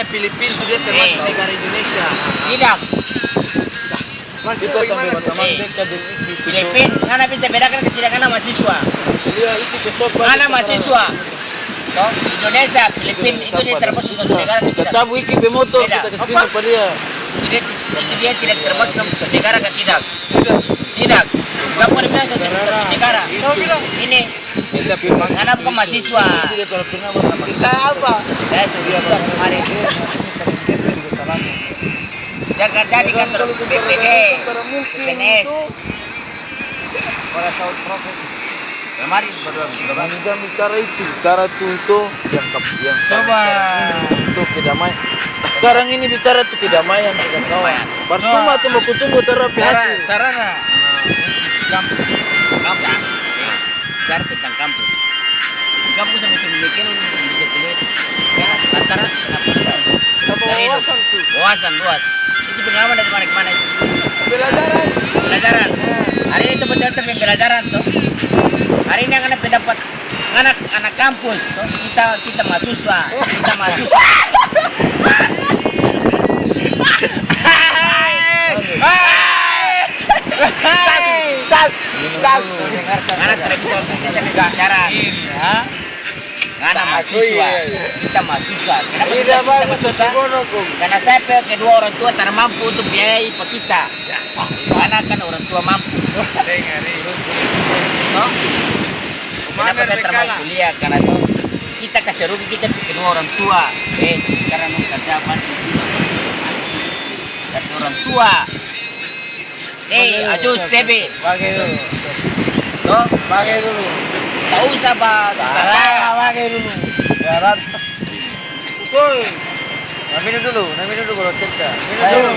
Filipina itu dia termasuk negara Indonesia. Tidak. Masih Filipina, Anda bisa bedakan tidak karena mahasiswa. Anak mahasiswa. Toh, Indonesia, Filipina itu dia termasuk satu negara. Tetap wiki bemotor kita kesini apa dia? Itu dia tidak termasuk satu negara kan tidak? Tidak. Kamu kan bilang satu negara. Ini. Anak bukan mahasiswa. Saya apa? Saya sudah kemarin. Jaga jadi kantor BPD, PNS. Kemarin Kita bicara itu, bicara itu yang coba untuk kedamaian. Sekarang ini bicara itu kedamaian dengan kawan. Percuma tuh mau kutunggu terapi hasil. Sarana kampus, cari tentang kampus. Di kampus yang bisa bikin bisa tulis. Ya, antara Apa wawasan tuh? wawasan luas. Itu pengalaman dari mana ke mana itu? Belajaran. Hari ini itu betul-betul pembelajaran tuh. Hari ini anak pendapat anak kampus tuh. Kita mahasiswa. Anak tidak bisa bicara. Anak mahasiswa. Kita mahasiswa. Kenapa kita mahasiswa? Karena saya kedua orang tua tak mampu untuk biayai kita. Anak kan orang tua mampu. Kenapa saya termasuk kuliah? Karena tuh kita kasih rugi kita kedua orang tua. Sekarang mau kerja apa? Kasih orang tua. Aduh sebe. Pakai dulu. Tak usah Pakai dulu. Jalan. Woi. Minum dulu baru cerita. Minum dulu.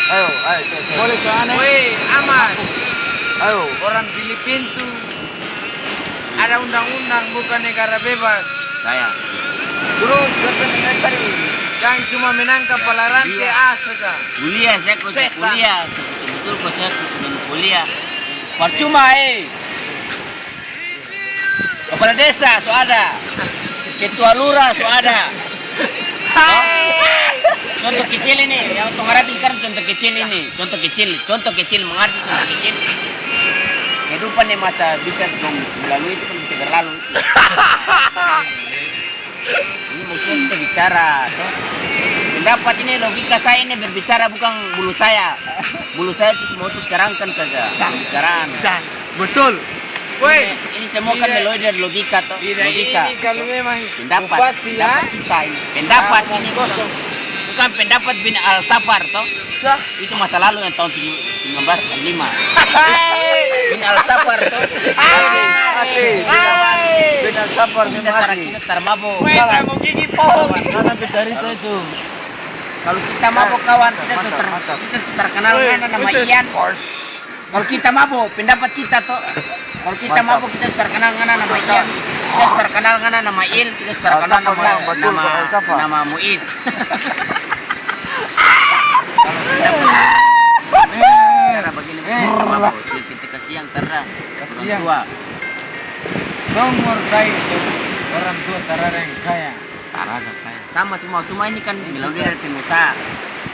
Ayo. Boleh ke aneh? Woi, aman. Ayo. Orang Filipina tuh ada undang-undang, bukan negara bebas. saya. Terus dengan tadi. Jangan cuma menangkap pelaran ke Afrika. Kuliah saya kuliah. Betul kok saya kuliah. Percuma Kepala desa so ada. Ketua lurah so ada. Contoh kecil ini, yang untuk Arabi sekarang contoh kecil ini, contoh kecil mengerti contoh kecil. Kehidupan yang masa bisa melalui itu kan bisa berlalu. Ini mungkin kita bicara, toh. Pendapat ini logika saya ini berbicara bukan bulu saya itu cuma untuk terangkan saja pembicaraan. Betul. Woi, Ini semua kan melalui dari logika toh. Logika. ini kalau memang Pendapat kita ini. Pendapat ini kosong. bukan pendapat bin Al-Safar toh. Itu masa lalu yang tahun 1905. Bin Al-Safar toh. Bin Al-Safar Kita termabuk. Woi, kamu gigi pohon. Karena dari itu. Kalau kita mabuk kawan, kita terkenal dengan nama Ian. Kalau kita mabuk, pendapat kita toh. Kalau kita mabuk kita terkenal dengan nama Ian. Kita terkenal dengan nama Il, kita terkenal nama Muid. Cara begini kita mabuk, kita kasih yang terang. Orang tua. Nomor saya itu orang tua tarara yang kaya. Sama semua, cuma ini kan melalui dari pengusaha.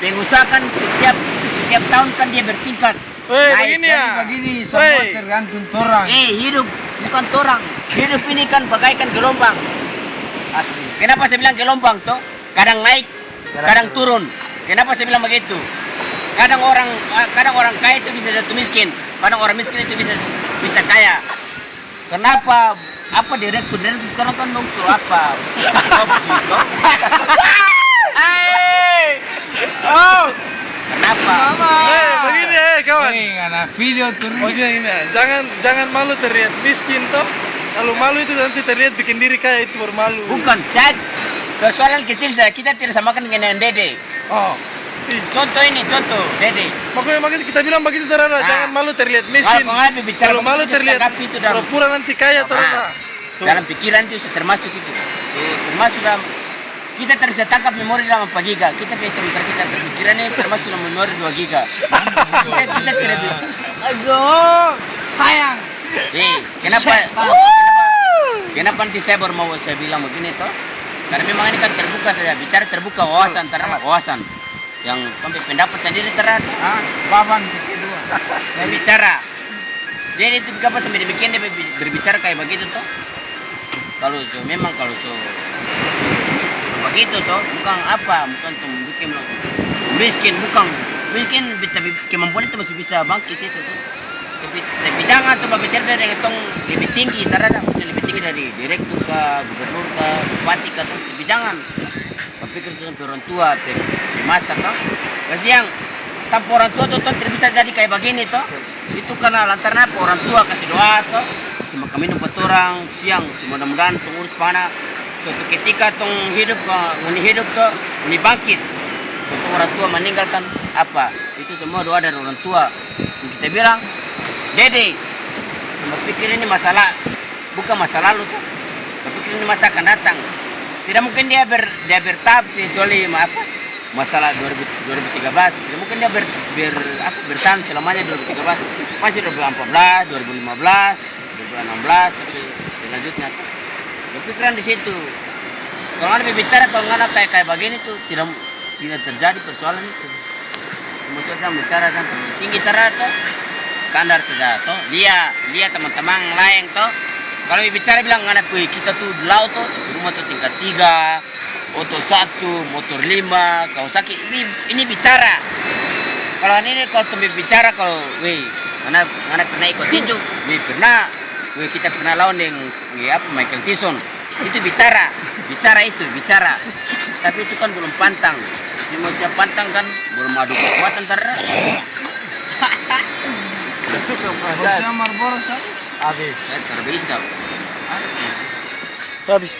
Pengusaha kan setiap tahun kan dia bertingkat. Begini ya. Begini, semua tergantung orang. Hidup bukan orang. Hidup ini kan bagaikan gelombang. Asli. Kenapa saya bilang gelombang toh? Kadang naik, kadang turun. Kenapa saya bilang begitu? Kadang orang kaya itu bisa jatuh miskin, kadang orang miskin itu bisa kaya. Kenapa? Apa direktur sekarang kan dong apa? Kenapa? Begini kawan. anak video terus. Ini jangan malu terlihat miskin toh. Kalau malu itu nanti terlihat bikin diri kaya itu baru malu. Bukan, saya persoalan kecil saya kita tidak samakan dengan Dede. Oh. Contoh Dede. Makanya kita bilang begitu Tarara, jangan malu terlihat miskin. Kalau malu terlihat pura-pura nanti kaya Tarara. Dalam pikiran itu termasuk itu. Termasuk dalam kita tidak bisa tangkap memori dalam 4 giga. Kita bisa kita pikiran ini termasuk dalam memori 2 giga. Kita tidak bisa. Aduh, sayang. Kenapa nanti saya baru mau saya bilang begini toh? Karena memang ini kan terbuka saja, bicara terbuka wawasan, wawasan yang pendapat sendiri terhadap Baban kedua. saya bicara. Dia itu kenapa sampai demikian dia berbicara kayak begitu toh? Kalau memang kalau begitu toh, bukan apa, bukan tuh bikin miskin, bukan miskin, tapi kemampuan itu masih bisa bangkit itu toh. Tapi jangan tuh berbicara dari yang tong lebih tinggi, terhadap lebih tinggi dari direktur ke gubernur ke bupati ke, tapi jangan berpikir sampai orang tua, masa toh. Kasih yang tanpa orang tua tuh tidak bisa jadi kayak begini toh. Itu karena lantaran apa, orang tua kasih doa toh, kasih makan minum buat orang siang, mudah-mudahan tong urus panah. Suatu ketika tong hidup toh, ini bangkit. Untuk orang tua meninggalkan apa? Itu semua doa dari orang tua. Kita bilang, Dede, berpikir ini masalah, bukan masa lalu tuh. Berpikir ini masa akan datang. Tidak mungkin dia bertahap kecuali apa? Masalah 2013. Tidak mungkin dia bertahan selamanya 2013. Masih 2014, 2015, 2016, sampai selanjutnya. Berpikiran di situ. Kalau ada bicara, kalau nggak ada kayak begini tuh tidak terjadi persoalan itu. Maksudnya bicara kan tinggi ternyata standar saja toh. Lihat teman-teman lain toh. Kalau bicara bilang nggak ada kita tuh di laut tuh rumah tuh tingkat 3, motor 1, motor 5, Kawasaki. Ini bicara. Kalau ini kalau tuh bicara kalau mana pernah ikut tinju, kita pernah lawan dengan Michael Tyson. Itu bicara. Tapi itu kan belum pantang. Cuma siap pantang kan belum adu kekuatan terus. Bosnya Marlboro habis. Saya terbisa. Habis.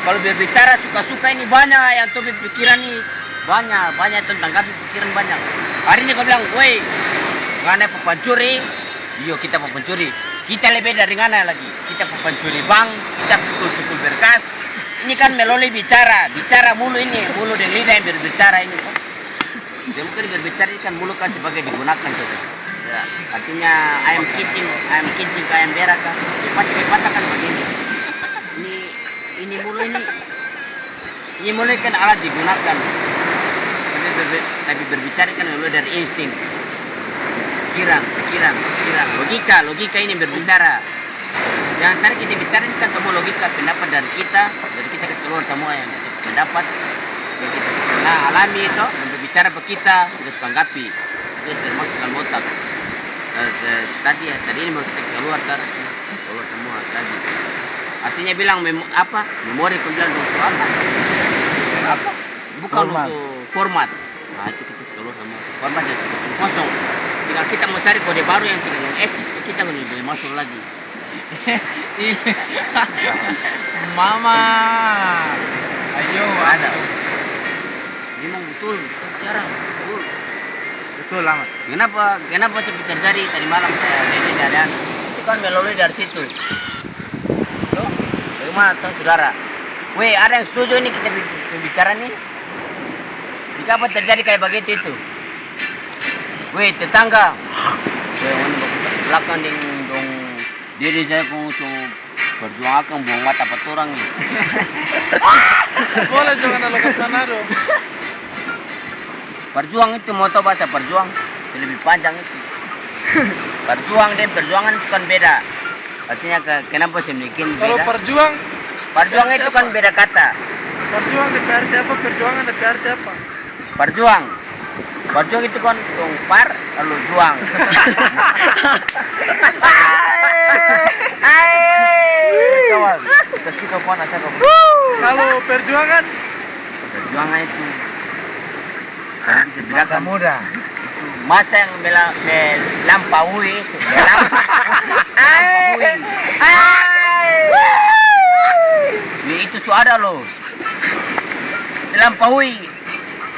Kalau berbicara suka-suka ini banyak yang tuh pikiran ini banyak tentang kami pikiran banyak. Hari ini kau bilang, woi, ngana pencuri, iyo kita pencuri. Kita lebih dari ngana lagi. Kita pencuri bank, kita pukul berkas. Ini kan melalui bicara mulu ini, mulu dan lidah yang berbicara ini. Dia mungkin berbicara ini kan mulu kan sebagai digunakan saja. Ya, artinya ayam kincing ke ayam berak kan. Pasti dipatahkan begini. Ini mulu kan alat digunakan. Tapi berbicara kan melalui dari insting. Pikiran, logika ini berbicara. Yang tadi kita bicara ini kan semua logika, pendapat dari kita kasih keluar semua yang pendapat yang kita pernah alami itu, dan berbicara ke kita, kita tanggapi. Itu termasuk dalam otak. Tadi ini mau kita keluar semua tadi. Artinya bilang memori kemudian untuk apa? Bukan untuk format. Nah itu kita keluar semua. Format yang kosong. Tinggal kita mau cari kode baru yang eksis, kita nggak boleh masuk lagi. Mama, ayo ada. Memang betul, jarang Betul amat. Kenapa seperti terjadi tadi malam saya keadaan itu kan melalui dari situ. Loh, bagaimana saudara? Weh, ada yang setuju ini kita bicara nih? Jika apa terjadi kayak begitu itu? Weh, tetangga. Yang belakang dong diri saya pun perjuangkan buang mata peturang nih. Boleh jangan alokat Manado. Perjuang itu mau tahu bahasa perjuang lebih panjang itu. Perjuang dan perjuangan itu kan beda. Artinya kenapa saya bikin beda? Kalau perjuang itu kan beda kata. Perjuang dari arti apa? Perjuangan dari arti apa? Perjuang itu kan tumpar lalu juang. Kalau perjuangan itu Masa muda. masa yang melampaui itu. Itu suara loh. Melampaui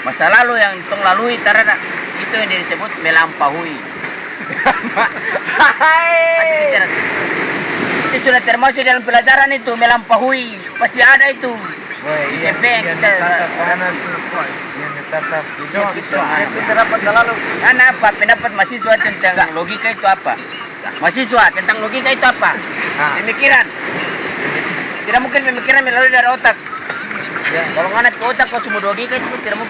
masa lalu yang tong lalui terhadap itu yang disebut melampaui. Itu sudah termasuk dalam pelajaran itu melampaui, pasti ada itu. SMP kita tetap Pendapat selalu. Karena apa? Pendapat mahasiswa tentang logika itu apa? Mahasiswa tentang logika itu apa? Pemikiran. Tidak mungkin pemikiran melalui dari otak. Kalau nggak ke otak kau semua logika itu tidak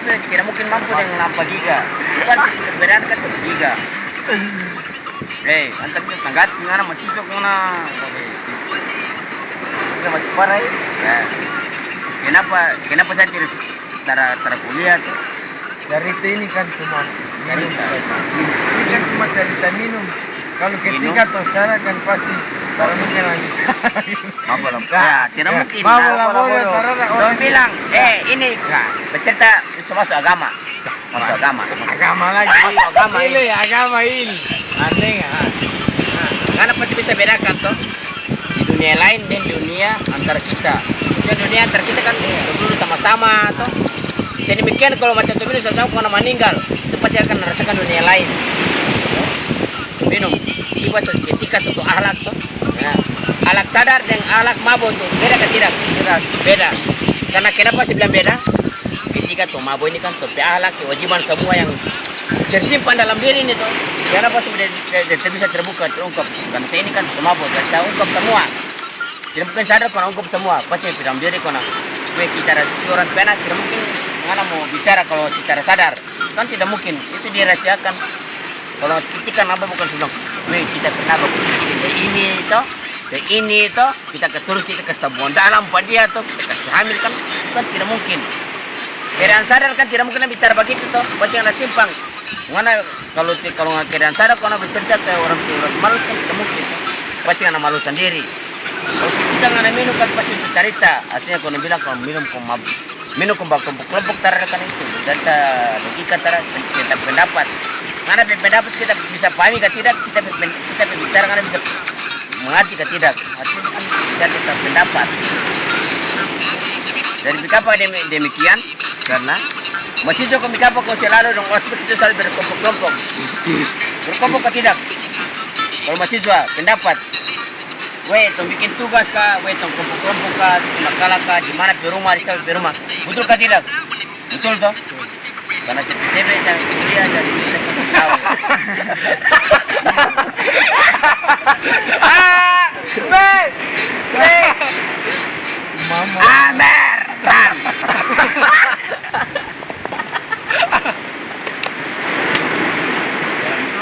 mungkin mampu dengan 4 giga. Bukan perbedaan kan 1 giga. Mantap itu tanggat gimana mahasiswa kemana? Sudah masih parah ya. Ya. Kenapa saya tidak cara kuliah tuh? cerita ini kan cuma minum Cerita. ini kan cuma cerita minum. Kalau ketika tosara kan pasti kalau mungkin lagi Mampu lah. Ya, tidak mungkin. boleh sarana Orang bilang, ini bercerita itu masuk agama. Masuk agama. agama lagi. Masuk agama ini. Agama ini. Aneh nggak? Karena pasti bisa bedakan toh di dunia lain dan dunia antara kita. Di dunia antara kita kan dulu sama-sama toh. Jadi demikian kalau macam itu minum sama karena meninggal itu pasti akan merasakan dunia lain. Minum tiba ketika satu ahlak toh. Nah, ahlak sadar dan ahlak mabuk tuh beda kan tidak? Beda. Karena kenapa saya bilang beda? Ketika tuh mabuk ini kan tuh ahlak kewajiban semua yang tersimpan dalam diri ini tuh. Kenapa sudah bisa terbuka terungkap? Karena saya ini kan semabuk, kita ungkap semua. Tidak mungkin sadar karena ungkap semua. Pasti dalam diri karena kita orang pena tidak mungkin mana mau bicara kalau secara sadar kan tidak mungkin itu dirahasiakan. Kalau ketika apa bukan sebelum, kita pernah begini ini itu kita terus kita kasih tabuan dalam pada dia tuh kita kasih hamil kan tidak mungkin. Keadaan sadar kan tidak mungkin bicara begitu tuh pasti ada simpang. Mana kalau keadaan sadar kalau bercerita ke orang malu kan tidak mungkin pasti ada malu sendiri. Kalau kita nggak minum kan pasti cerita artinya kalau bilang kalau minum kelompok tarakan itu data logika kita pendapat karena pendapat kita bisa pahami kan tidak kita berbicara karena bisa mengerti kan tidak artinya kan kita pendapat dari kenapa demikian karena masih cukup kenapa kau selalu dong ospek itu selalu berkelompok kan tidak kalau mahasiswa pendapat tong bikin tugas kah, tong kelompok kah, makalah kah, di mana di rumah, betul kah tidak? Betul toh? Karena CPCB dan kuliah dan kita tahu.